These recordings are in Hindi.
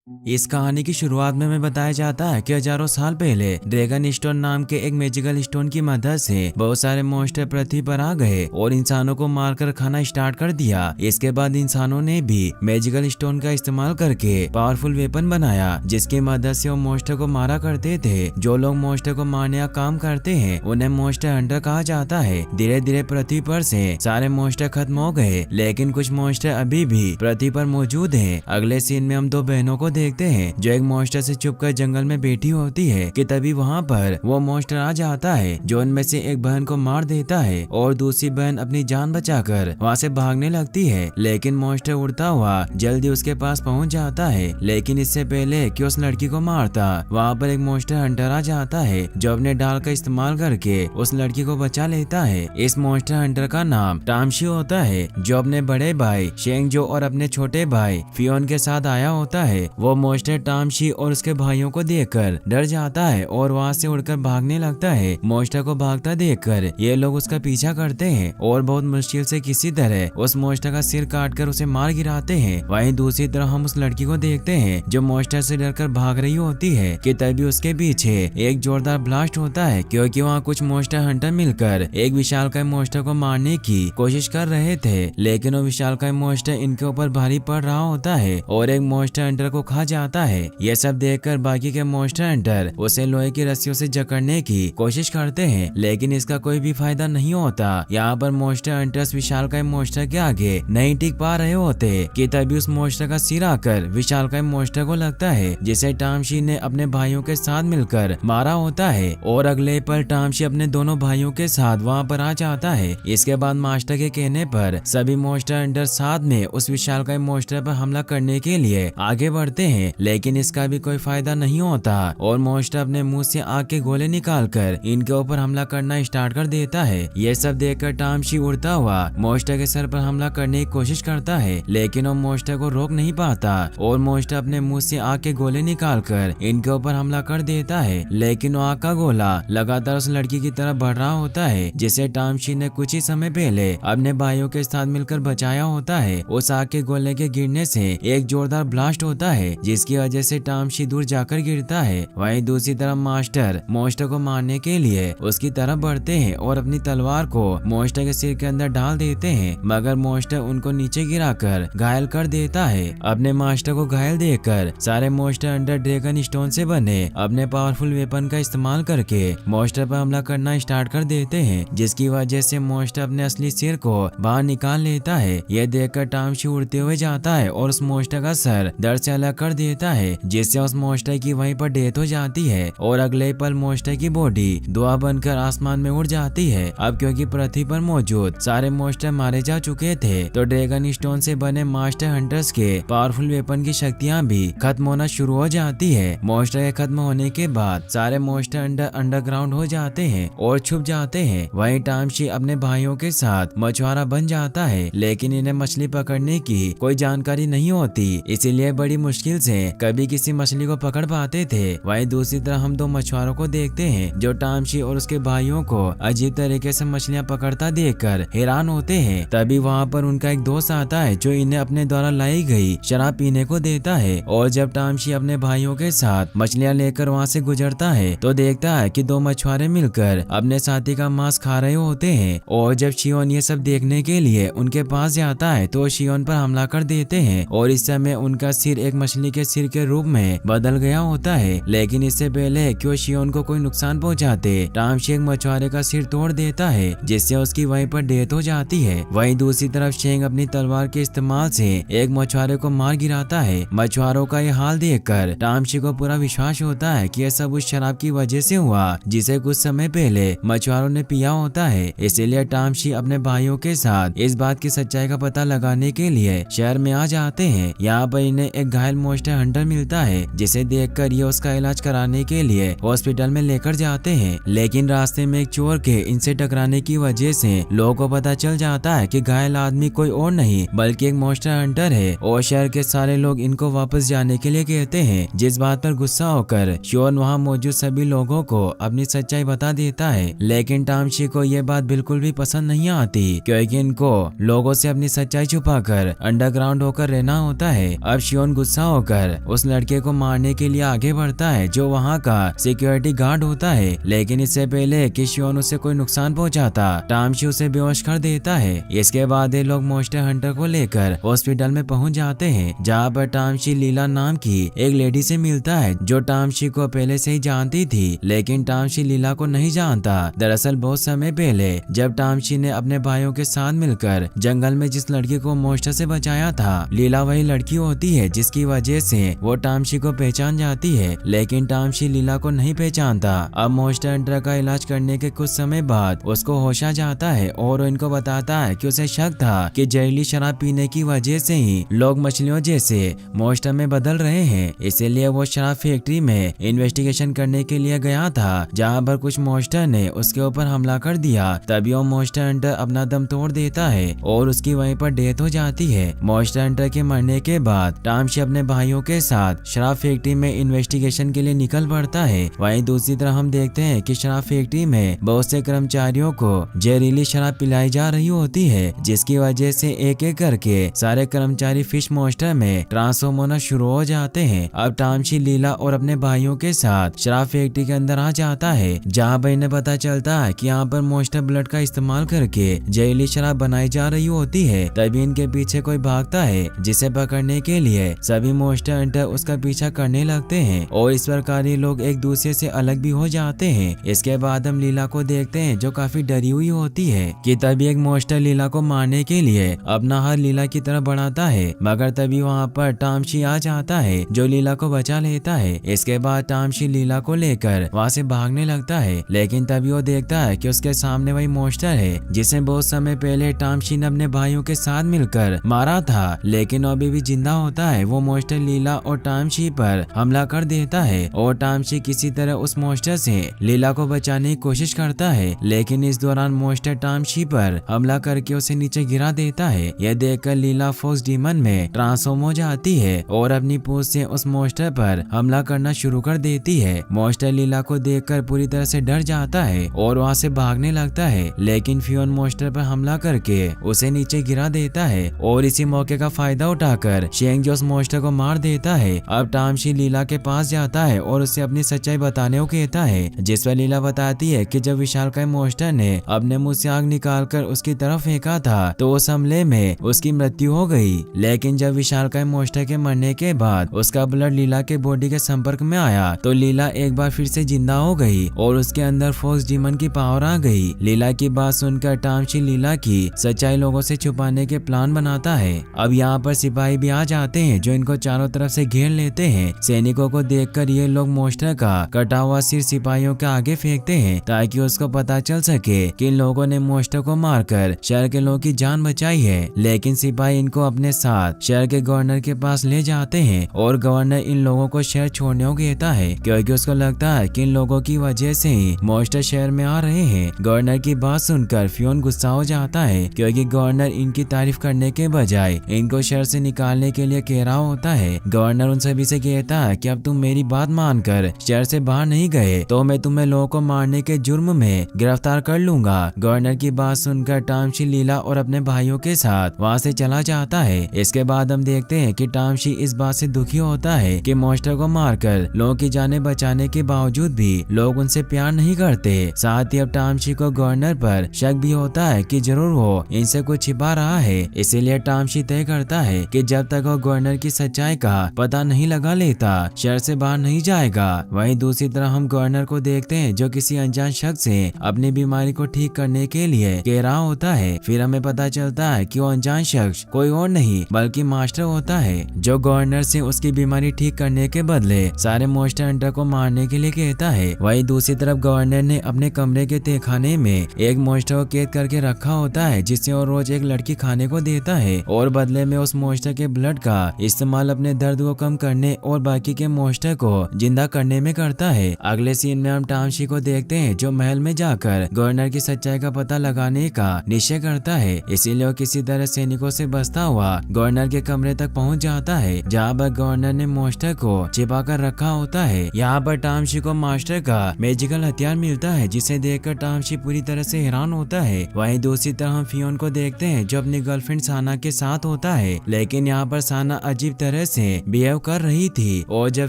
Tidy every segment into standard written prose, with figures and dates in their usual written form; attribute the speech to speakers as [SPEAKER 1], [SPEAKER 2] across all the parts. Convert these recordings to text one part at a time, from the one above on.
[SPEAKER 1] इस कहानी की शुरुआट में हमें बताया जाता है कि हजारों साल पहले ड्रैगन स्टोन नाम के एक मैजिकल स्टोन की मदद से बहुत सारे मॉन्स्टर पृथ्वी पर आ गए और इंसानों को मारकर खाना स्टार्ट कर दिया। इसके बाद इंसानों ने भी मैजिकल स्टोन का इस्तेमाल करके पावरफुल वेपन बनाया जिसकी मदद से वो मॉन्स्टर को मारा करते थे। जो लोग मॉन्स्टर को मारने का काम करते हैं उन्हें मॉन्स्टर हंटर कहा जाता है। धीरे धीरे पृथ्वी पर से सारे मॉन्स्टर खत्म हो गए लेकिन कुछ मॉन्स्टर अभी भी पृथ्वी पर मौजूद हैं। अगले सीन में हम दो बहनों को देखते हैं जो एक मॉन्स्टर से छुपकर जंगल में बैठी होती है कि तभी वहाँ पर वो मॉन्स्टर आ जाता है जो उनमें से एक बहन को मार देता है और दूसरी बहन अपनी जान बचाकर वहाँ से भागने लगती है। लेकिन मॉन्स्टर उड़ता हुआ जल्दी उसके पास पहुँच जाता है। लेकिन इससे पहले कि उस लड़की को मारता वहाँ पर एक मॉन्स्टर हंटर आ जाता है जो अपने डाल का इस्तेमाल करके उस लड़की को बचा लेता है। इस मॉन्स्टर हंटर का नाम टामशी होता है जो अपने बड़े भाई शेंगजो और अपने छोटे भाई फियोन के साथ आया होता है। वो मॉन्स्टर टामशी और उसके भाइयों को देखकर डर जाता है और वहाँ से उड़कर भागने लगता है। मॉन्स्टर को भागता देखकर ये लोग उसका पीछा करते हैं और बहुत मुश्किल से किसी तरह उस मॉन्स्टर का सिर काटकर उसे मार गिराते हैं। वहीं दूसरी तरफ हम उस लड़की को देखते हैं जो मॉन्स्टर से डरकर भाग रही होती है कि तभी उसके पीछे एक जोरदार ब्लास्ट होता है क्योंकि वहाँ कुछ मॉन्स्टर हंटर मिलकर एक विशालकाय मॉन्स्टर को मारने की कोशिश कर रहे थे। लेकिन वो विशालकाय मॉन्स्टर इनके ऊपर भारी पड़ रहा होता है और एक मॉन्स्टर हंटर को खा जाता है। यह सब देखकर बाकी के मॉन्स्टर हंटर उसे लोहे की रस्सियों से जकड़ने की कोशिश करते हैं लेकिन इसका कोई भी फायदा नहीं होता। यहाँ पर मॉन्स्टर हंटर्स विशालकाय मॉन्स्टर के आगे नहीं टिक पा रहे होते कि तभी उस मॉन्स्टर का सिर आकर विशालकाय मॉन्स्टर को लगता है जिसे टामशी ने अपने भाइयों के साथ मिलकर मारा होता है और अगले पल टामशी अपने दोनों भाइयों के साथ वहाँ पर आ जाता है। इसके बाद मास्टर के कहने पर सभी मॉन्स्टर हंटर साथ में उस विशालकाय मॉन्स्टर पर हमला करने के लिए आगे बढ़ते हैं लेकिन इसका भी कोई फायदा नहीं होता और मॉन्स्टर अपने मुंह से आग के गोले निकालकर इनके ऊपर हमला करना स्टार्ट कर देता है। ये सब देखकर टामशी उड़ता हुआ मॉन्स्टर के सर पर हमला करने की कोशिश करता है लेकिन वो मॉन्स्टर को रोक नहीं पाता और मॉन्स्टर अपने मुंह से आग के गोले निकालकर इनके ऊपर हमला कर देता है। लेकिन वो आग का गोला लगातार उस लड़की की तरफ बढ़ रहा होता है जिसे टामशी ने कुछ ही समय पहले अपने भाइयों के साथ मिलकर बचाया होता है। उस आग के गोले के गिरने से एक जोरदार ब्लास्ट होता है जिसकी वजह से टामशी दूर जाकर गिरता है। वहीं दूसरी तरफ मास्टर मॉन्स्टर को मारने के लिए उसकी तरफ बढ़ते हैं और अपनी तलवार को मॉन्स्टर के सिर के अंदर डाल देते हैं मगर मॉन्स्टर उनको नीचे गिराकर घायल कर देता है। अपने मास्टर को घायल देखकर सारे मॉन्स्टर अंडर ड्रैगन स्टोन से बने अपने पावरफुल वेपन का इस्तेमाल करके मॉन्स्टर पर हमला करना स्टार्ट कर देते हैं जिसकी वजह से मॉन्स्टर अपने असली सिर को बाहर निकाल लेता है। यह देखकर टामशी उड़ते हुए जाता है और उस मॉन्स्टर का सर दर्द से अलग कर देता है जिससे उस मॉन्स्टर की वहीं पर डेथ हो जाती है और अगले पल मॉन्स्टर की बॉडी धुआं बनकर आसमान में उड़ जाती है। अब क्योंकि पृथ्वी पर मौजूद सारे मॉन्स्टर मारे जा चुके थे तो ड्रैगन स्टोन से बने मास्टर हंटर्स के पावरफुल वेपन की शक्तियां भी खत्म होना शुरू हो जाती है। मॉन्स्टर के खत्म होने के बाद सारे मॉन्स्टर अंडरग्राउंड हो जाते हैं और छुप जाते हैं। वहीं टामशी अपने भाइयों के साथ मछुआरा बन जाता है लेकिन इन्हें मछली पकड़ने की कोई जानकारी नहीं होती इसीलिए बड़ी मुश्किल से कभी किसी मछली को पकड़ पाते थे। वहीं दूसरी तरफ हम दो मछुआरों को देखते हैं जो टामशी और उसके भाइयों को अजीब तरीके से मछलियां पकड़ता देखकर हैरान होते हैं। तभी वहाँ पर उनका एक दोस्त आता है जो इन्हें अपने द्वारा लाई गई शराब पीने को देता है और जब टामशी अपने भाइयों के साथ मछलियां लेकर वहाँ से गुजरता है तो देखता है कि दो मछुआरे मिलकर अपने साथी का मांस खा रहे होते हैं और जब शियोन ये सब देखने के लिए उनके पास जाता है तो शियोन पर हमला कर देते हैं और इस समय उनका सिर एक मछली के सिर के रूप में बदल गया होता है। लेकिन इससे पहले कि वो शियोन को कोई नुकसान पहुंचाते टामशी एक मछुआरे का सिर तोड़ देता है जिससे उसकी वहीं पर डेथ हो जाती है। वहीं दूसरी तरफ शेंग अपनी तलवार के इस्तेमाल से एक मछुआरे को मार गिराता है। मछुआरों का ये हाल देखकर टामशी को पूरा विश्वास होता है कि यह सब उस शराब की वजह से हुआ जिसे कुछ समय पहले मछुआरों ने पिया होता है। इसीलिए टामशी अपने भाइयों के साथ इस बात की सच्चाई का पता लगाने के लिए शहर में आ जाते हैं। यहाँ पर इन्हें एक घायल मॉन्स्टर हंटर मिलता है जिसे देखकर ये उसका इलाज कराने के लिए हॉस्पिटल में लेकर जाते हैं लेकिन रास्ते में एक चोर के इनसे टकराने की वजह से लोगों को पता चल जाता है कि घायल आदमी कोई और नहीं बल्कि एक मॉन्स्टर हंटर है और शहर के सारे लोग इनको वापस जाने के लिए कहते हैं जिस बात पर गुस्सा होकर शियोन वहाँ मौजूद सभी लोगों को अपनी सच्चाई बता देता है। लेकिन टामशी को ये बात बिल्कुल भी पसंद नहीं आती क्योंकि इनको लोगों से अपनी सच्चाई छुपाकर अंडरग्राउंड होकर रहना होता है। अब शियोन गुस्सा होकर उस लड़के को मारने के लिए आगे बढ़ता है जो वहाँ का सिक्योरिटी गार्ड होता है। लेकिन इससे पहले कि शियोन उसे कोई नुकसान पहुंचाता, टामशी उसे बेहोश कर देता है। इसके बाद ये लोग मॉन्स्टर हंटर को लेकर हॉस्पिटल में पहुंच जाते हैं, जहाँ पर टामशी लीला नाम की एक लेडी से मिलता है जो टामशी को पहले से ही जानती थी, लेकिन टामशी लीला को नहीं जानता। दरअसल बहुत समय पहले जब टामशी ने अपने भाइयों के साथ मिलकर जंगल में जिस लड़की को मॉन्स्टर से बचाया था, लीला वही लड़की होती है जिसकी वजह से वो टामशी को पहचान जाती है। लेकिन टामशी लीला को नहीं पहचानता। अब मॉन्स्टर हंटर का इलाज करने के कुछ समय बाद उसको होश आ जाता है और इनको बताता है कि उसे शक था कि जहरीली शराब पीने की वजह से ही लोग मछलियों जैसे मॉन्स्टर में बदल रहे हैं। इसीलिए वो शराब फैक्ट्री में इन्वेस्टिगेशन करने के लिए गया था, जहाँ पर कुछ मॉन्स्टर ने उसके ऊपर हमला कर दिया। तभी वो मॉन्स्टर हंटर अपना दम तोड़ देता है और उसकी वहीं पर डेथ हो जाती है। मॉन्स्टर हंटर के मरने के बाद टामशी अपने भाइयों के साथ शराब फैक्ट्री में इन्वेस्टिगेशन के लिए निकल पड़ता है। वहीं दूसरी तरफ हम देखते हैं कि शराब फैक्ट्री में बहुत से कर्मचारियों को जहरीली शराब पिलाई जा रही होती है, जिसकी वजह से एक एक करके सारे कर्मचारी फिश मॉन्स्टर में ट्रांसफॉर्म होना शुरू हो जाते हैं। अब टामशी लीला और अपने भाइयों के साथ शराब फैक्ट्री के अंदर आ जाता है, जहाँ पर इन्हें पता चलता है कि यहाँ पर मॉन्स्टर ब्लड का इस्तेमाल करके जहरीली शराब बनाई जा रही होती है। तभी इनके पीछे कोई भागता है, जिसे पकड़ने के लिए सभी मॉन्स्टर हंटर उसका पीछा करने लगते हैं और इस प्रकार ये लोग एक दूसरे से अलग भी हो जाते हैं। इसके बाद हम लीला को देखते हैं जो काफी डरी हुई होती है कि तभी एक मॉन्स्टर लीला को मारने के लिए अपना हाथ लीला की तरफ बढ़ाता है, मगर तभी वहाँ पर टामशी आ जाता है जो लीला को बचा लेता है। इसके बाद टामशी लीला को लेकर वहाँ से भागने लगता है, लेकिन तभी वो देखता है कि उसके सामने वही मॉन्स्टर है जिसे बहुत समय पहले टामशी ने अपने भाइयों के साथ मिलकर मारा था, लेकिन अभी भी जिंदा होता है। वो मॉन्स्टर लीला और टामशी पर हमला कर देता है और टामशी किसी तरह उस मॉन्स्टर से लीला को बचाने की कोशिश करता है, लेकिन इस दौरान मॉन्स्टर टामशी पर हमला करके उसे नीचे गिरा देता है। यह देखकर लीला फोक्स डीमन में ट्रांसफॉर्म हो जाती है और अपनी पूंछ से उस मॉन्स्टर पर हमला करना शुरू कर देती है। मॉन्स्टर लीला को देखकर पूरी तरह से डर जाता है और वहाँ से भागने लगता है, लेकिन फियोन मॉन्स्टर पर हमला करके उसे नीचे गिरा देता है और इसी मौके का फायदा उठाकर शेंग उस मॉन्स्टर को मार देता है। अब टामशी लीला के पास जाता है और उसे अपनी सच्चाई बताने को कहता है, जिस पर लीला बताती है कि जब विशालकाय मॉन्स्टर ने अपने मुंह से आग निकालकर उसकी तरफ फेंका था तो उस हमले में उसकी मृत्यु हो गई। लेकिन जब विशालकाय मॉन्स्टर के मरने के बाद उसका ब्लड लीला के बॉडी के संपर्क में आया तो लीला एक बार फिर से जिंदा हो गई और उसके अंदर फोक्स डीमन की पावर आ गई। लीला की बात सुनकर टामशी लीला की सच्चाई लोगों से छुपाने के प्लान बनाता है। अब यहाँ पर सिपाही भी आ जाते हैं जो इनको चारों तरफ से घेर लेते हैं। सैनिकों को देखकर ये लोग मॉन्स्टर का कटा हुआ सिर सिपाहियों के आगे फेंकते हैं ताकि उसको पता चल सके कि इन लोगों ने मॉन्स्टर को मारकर शहर के लोगों की जान बचाई है। लेकिन सिपाही इनको अपने साथ शहर के गवर्नर के पास ले जाते हैं और गवर्नर इन लोगों को शहर छोड़ने को कहता है, क्योंकि उसको लगता है कि इन लोगों की वजह से ही मॉन्स्टर शहर में आ रहे हैं। गवर्नर की बात सुनकर फियोन गुस्सा हो जाता है, क्योंकि गवर्नर इनकी तारीफ करने के बजाय इनको शहर से निकालने के लिए कह रहा होता है। गवर्नर उन सभी से कहता है कि अब तुम मेरी बात मानकर शहर से बाहर नहीं गए तो मैं तुम्हें लोगों को मारने के जुर्म में गिरफ्तार कर लूंगा। गवर्नर की बात सुनकर टामशी लीला और अपने भाइयों के साथ वहाँ से चला जाता है। इसके बाद हम देखते हैं कि टामशी इस बात से दुखी होता है कि मॉन्स्टर को मारकर लोगों की जानें बचाने के बावजूद भी लोग उनसे प्यार नहीं करते। साथ ही अब टामशी को गवर्नर पर शक भी होता है कि जरूर वो इनसे कुछ छिपा रहा है। इसीलिए टामशी तय करता है कि जब तक वो गवर्नर की सच्चाई का पता नहीं लगा लेता शहर से बाहर नहीं जाएगा। वहीं दूसरी तरफ हम गवर्नर को देखते हैं जो किसी अनजान शख्स से अपनी बीमारी को ठीक करने के लिए कह रहा होता है। फिर हमें पता चलता है कि वो अनजान शख्स कोई और नहीं बल्कि मास्टर होता है, जो गवर्नर से उसकी बीमारी ठीक करने के बदले सारे मॉन्स्टर हंटर को मारने के लिए कहता है। वहीं दूसरी तरफ गवर्नर ने अपने कमरे के तहखाने में एक मॉन्स्टर को कैद करके रखा होता है, जिसे वो रोज एक लड़की खाने को देता है और बदले में उस मॉन्स्टर के ब्लड का इस्तेमाल अपने दर्द को कम करने और बाकी के मॉन्स्टर को जिंदा करने में करता है। अगले सीन में हम टामशी को देखते हैं जो महल में जाकर गवर्नर की सच्चाई का पता लगाने का निश्चय करता है। इसीलिए वो किसी तरह सैनिकों से बचता हुआ गवर्नर के कमरे तक पहुंच जाता है, जहां पर गवर्नर ने मॉन्स्टर को छिपा कर रखा होता है। यहाँ पर टामशी को मास्टर का मैजिकल हथियार मिलता है, जिसे देखकर टामशी पूरी तरह से हैरान होता है। वहीं दूसरी तरफ हम फियोन को देखते हैं जो अपनी गर्लफ्रेंड साना के साथ होता है, लेकिन यहाँ पर साना अजीब तरह तरह से बिहेव कर रही थी। और जब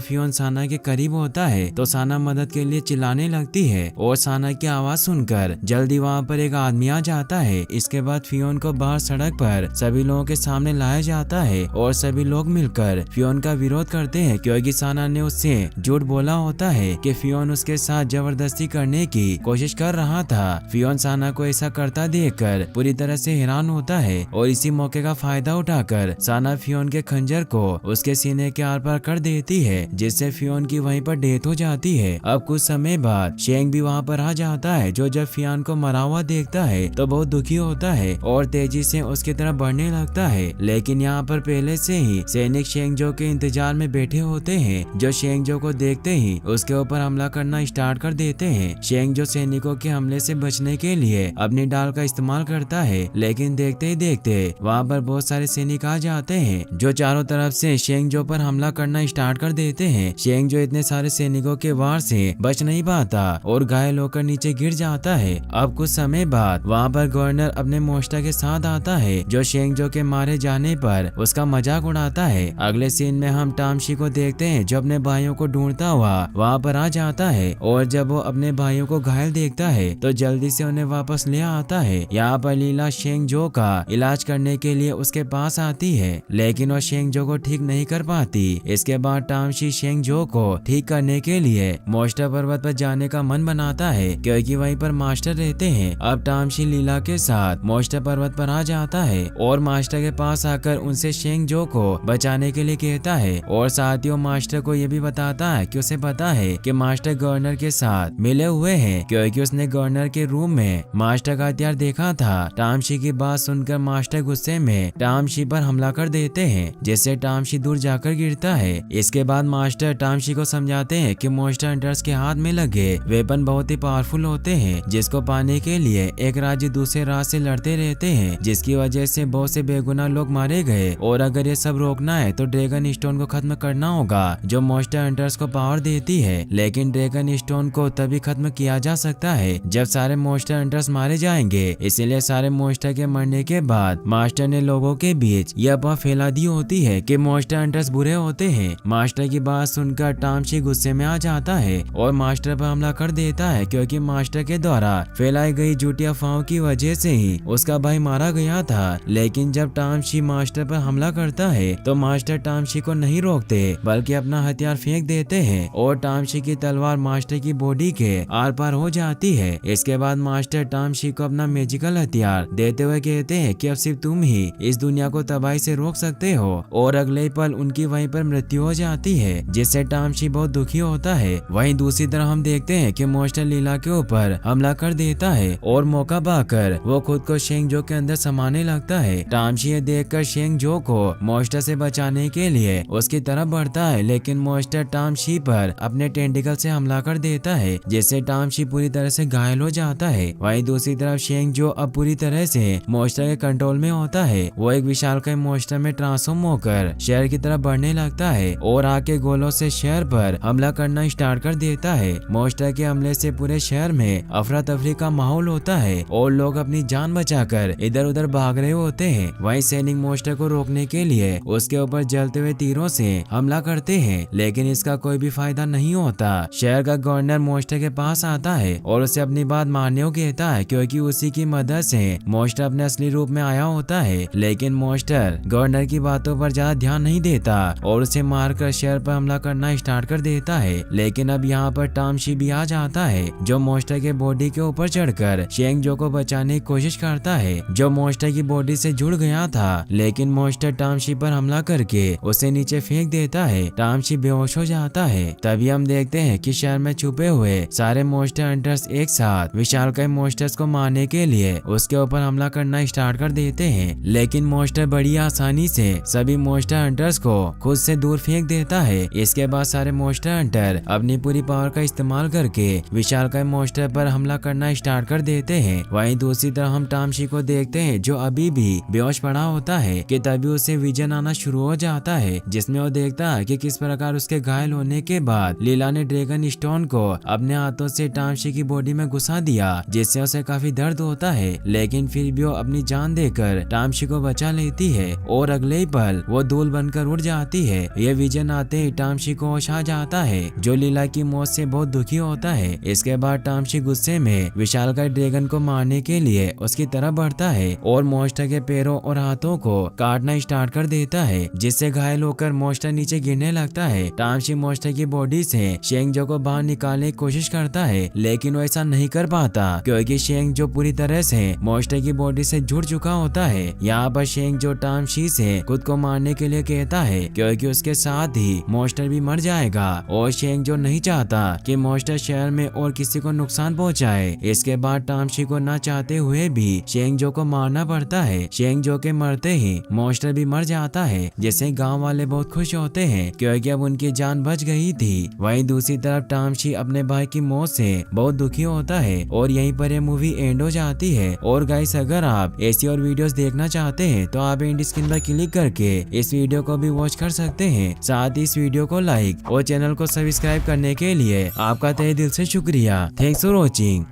[SPEAKER 1] फियोन साना के करीब होता है तो साना मदद के लिए चिल्लाने लगती है और साना की आवाज सुनकर जल्दी वहाँ पर एक आदमी आ जाता है। इसके बाद फियोन को बाहर सड़क पर सभी लोगों के सामने लाया जाता है और सभी लोग मिलकर फियोन का विरोध करते हैं, क्योंकि साना ने उससे झूठ बोला होता है कि फियोन उसके साथ जबरदस्ती करने की कोशिश कर रहा था। फियोन साना को ऐसा करता देखकर पूरी तरह से हैरान होता है और इसी मौके का फायदा उठाकर साना फियोन के खंजर को उसके सीने के आर पार कर देती है, जिससे फियोन की वहीं पर डेथ हो जाती है। अब कुछ समय बाद शेंग भी वहाँ पर आ जाता है, जो जब फियोन को मरा हुआ देखता है तो बहुत दुखी होता है और तेजी से उसकी तरफ बढ़ने लगता है। लेकिन यहाँ पर पहले से ही सैनिक शेंगजो के इंतजार में बैठे होते हैं, जो शेंगजो को देखते ही उसके ऊपर हमला करना स्टार्ट कर देते हैं। शेंगजो सैनिकों के हमले से बचने के लिए अपनी डाल का इस्तेमाल करता है, लेकिन देखते ही देखते वहाँ पर बहुत सारे सैनिक आ जाते हैं जो चारों तरफ से शेंगजो पर हमला करना स्टार्ट कर देते हैं। शेंगजो इतने सारे सैनिकों के वार से बच नहीं पाता और घायल होकर नीचे गिर जाता है। अब कुछ समय बाद वहाँ पर गवर्नर अपने मोस्टा के साथ आता है, जो शेंगजो के मारे जाने पर उसका मजाक उड़ाता है। अगले सीन में हम टामशी को देखते हैं, जो अपने भाइयों को ढूंढता हुआ वहाँ पर आ जाता है और जब वो अपने भाइयों को घायल देखता है तो जल्दी से उन्हें वापस ले आता है। यहाँ पर लीला शेंगजो का इलाज करने के लिए उसके पास आती है, लेकिन वो शेंगजो को ठीक नहीं कर पाती। इसके बाद टामशी शेंगजो को ठीक करने के लिए मोस्टा पर्वत पर जाने का मन बनाता है, क्योंकि वहीं पर मास्टर रहते हैं। अब टामशी लीला के साथ मोस्टा पर्वत पर आ जाता है और मास्टर के पास आकर उनसे शेंगजो को बचाने के लिए कहता है और साथ ही वो मास्टर को ये भी बताता है कि उसे पता है कि मास्टर गवर्नर के साथ मिले हुए हैं, क्योंकि उसने गवर्नर के रूम में मास्टर का हथियार देखा था। टामशी की बात सुनकर मास्टर गुस्से में टामशी पर हमला कर देते हैं, जिससे टामशी दूर जाकर गिरता है। इसके बाद मास्टर टामशी को समझाते हैं कि मॉन्स्टर हंटर्स के हाथ में लगे वेपन बहुत ही पावरफुल होते हैं, जिसको पाने के लिए एक राज्य दूसरे राज्य से लड़ते रहते हैं, जिसकी वजह से बहुत से बेगुनाह लोग मारे गए। और अगर ये सब रोकना है तो ड्रैगन स्टोन को खत्म करना होगा, जो मॉन्स्टर हंटर्स को पावर देती है। लेकिन ड्रैगन स्टोन को तभी खत्म किया जा सकता है जब सारे मॉन्स्टर हंटर्स मारे जाएंगे। इसीलिए सारे मॉन्स्टर के मरने के बाद मास्टर ने लोगों के बीच यह अफवाह फैला दी होती है कि मॉन्स्टर हंटर्स बुरे होते हैं। मास्टर की बात सुनकर टामशी गुस्से में आ जाता है और मास्टर पर हमला कर देता है, क्योंकि मास्टर के द्वारा फैलाई गई झूठी अफवाहों की वजह से ही उसका भाई मारा गया था। लेकिन जब टामशी मास्टर पर हमला करता है तो मास्टर टामशी को नहीं रोकते, बल्कि अपना हथियार फेंक देते हैं और टामशी की तलवार मास्टर की बॉडी के आर पार हो जाती है। इसके बाद मास्टर टामशी को अपना मैजिकल हथियार देते हुए कहते हैं कि अब सिर्फ तुम ही इस दुनिया को तबाही से रोक सकते हो, और अगले पल उनकी वहीं पर मृत्यु हो जाती है, जिससे टामशी बहुत दुखी होता है। वहीं दूसरी तरफ हम देखते हैं कि मॉन्स्टर लीला के ऊपर हमला कर देता है और मौका पाकर वो खुद को शेंगजो के अंदर समाने लगता है। टामशी ये देखकर शेंगजो को मॉन्स्टर से बचाने के लिए उसकी तरफ बढ़ता है, लेकिन मॉन्स्टर टामशी पर अपने टेंटिकल से हमला कर देता है, जिससे टामशी पूरी तरह से घायल हो जाता है। वहीं दूसरी तरफ शेंगजो अब पूरी तरह से मॉन्स्टर के कंट्रोल में होता है। वो एक विशालकाय मॉन्स्टर में ट्रांसफॉर्म होकर शहर की तरफ बढ़ने लगता है और आके गोलों से शहर पर हमला करना स्टार्ट कर देता है। मॉन्स्टर के हमले से पूरे शहर में अफरा तफरी का माहौल होता है और लोग अपनी जान बचाकर इधर उधर भाग रहे होते हैं। वहीं सैनिक मॉन्स्टर को रोकने के लिए उसके ऊपर जलते हुए तीरों से हमला करते हैं, लेकिन इसका कोई भी फायदा नहीं होता। शहर का गवर्नर मॉन्स्टर के पास आता है और उसे अपनी बात मानने को कहता है, क्योंकि उसी की मदद से मॉन्स्टर अपने असली रूप में आया होता है। लेकिन मॉन्स्टर गवर्नर की बातों पर ज्यादा ध्यान नहीं देता और उसे मारकर शहर पर हमला करना स्टार्ट कर देता है। लेकिन अब यहाँ पर टामशी भी आ जाता है, जो मॉन्स्टर के बॉडी के ऊपर चढ़कर शेंगजो को बचाने की कोशिश करता है, जो मॉन्स्टर की बॉडी से जुड़ गया था। लेकिन मॉन्स्टर टामशी पर हमला करके उसे नीचे फेंक देता है। टामशी बेहोश हो जाता है। तभी हम देखते हैं कि शहर में छुपे हुए सारे मॉन्स्टर हंटर्स एक साथ विशालकाय मॉन्स्टर्स को मारने के लिए उसके ऊपर हमला करना स्टार्ट कर देते हैं। लेकिन मॉन्स्टर बड़ी आसानी से सभी मॉन्स्टर हंटर्स को खुद से दूर फेंक देता है। इसके बाद सारे मॉन्स्टर हंटर अपनी पूरी पावर का इस्तेमाल करके विशालकाय मॉन्स्टर पर हमला करना स्टार्ट कर देते हैं। वहीं दूसरी तरफ हम टामशी को देखते हैं, जो अभी भी बेहोश पड़ा होता है कि तभी उसे विजन आना शुरू हो जाता है, जिसमें वो देखता है कि किस प्रकार उसके घायल होने के बाद लीला ने ड्रैगन स्टोन को अपने हाथों से टामशी की बॉडी में घुसा दिया, जिससे उसे काफी दर्द होता है। लेकिन फिर भी वो अपनी जान देकर टामशी को बचा लेती है और अगले ही पल वो धूल बनकर उड़ जाती है। ये विजन आते ही तामशी को होश आ जाता है, जो लीला की मौत से बहुत दुखी होता है। इसके बाद तामशी गुस्से में विशालकाय ड्रैगन को मारने के लिए उसकी तरफ बढ़ता है और मॉन्स्टर के पैरों और हाथों को काटना स्टार्ट कर देता है, जिससे घायल होकर मॉन्स्टर नीचे गिरने लगता है। तामशी मॉन्स्टर की बॉडी से शेंगजो को बाहर निकालने की कोशिश करता है, लेकिन वो ऐसा नहीं कर पाता क्योंकि शेंगजो पूरी तरह से मॉन्स्टर की बॉडी से जुड़ चुका होता है। यहाँ पर शेंगजो तामशी से खुद को मारने के लिए कहता है क्योंकि उसके साथ ही मॉन्स्टर भी मर जाएगा और शेंगजो नहीं चाहता कि मॉन्स्टर शहर में और किसी को नुकसान पहुंचाए। इसके बाद तामशी को ना चाहते हुए भी शेंगजो को मारना पड़ता है। शेंगजो के मरते ही मॉन्स्टर भी मर जाता है, जिससे गांव वाले बहुत खुश होते हैं क्योंकि अब उनकी जान बच गई थी। वहीं दूसरी तरफ तामशी अपने भाई की मौत से बहुत दुखी होता है और यहीं पर ये मूवी एंड हो जाती है। और गाइस, अगर आप ऐसी और वीडियोस देखना चाहते हैं तो आप एंड स्क्रीन पर क्लिक करके इस वीडियो को भी वॉच कर सकते हैं। साथ ही इस वीडियो को लाइक और चैनल को सब्सक्राइब करने के लिए आपका तहे दिल से शुक्रिया। Thanks for watching.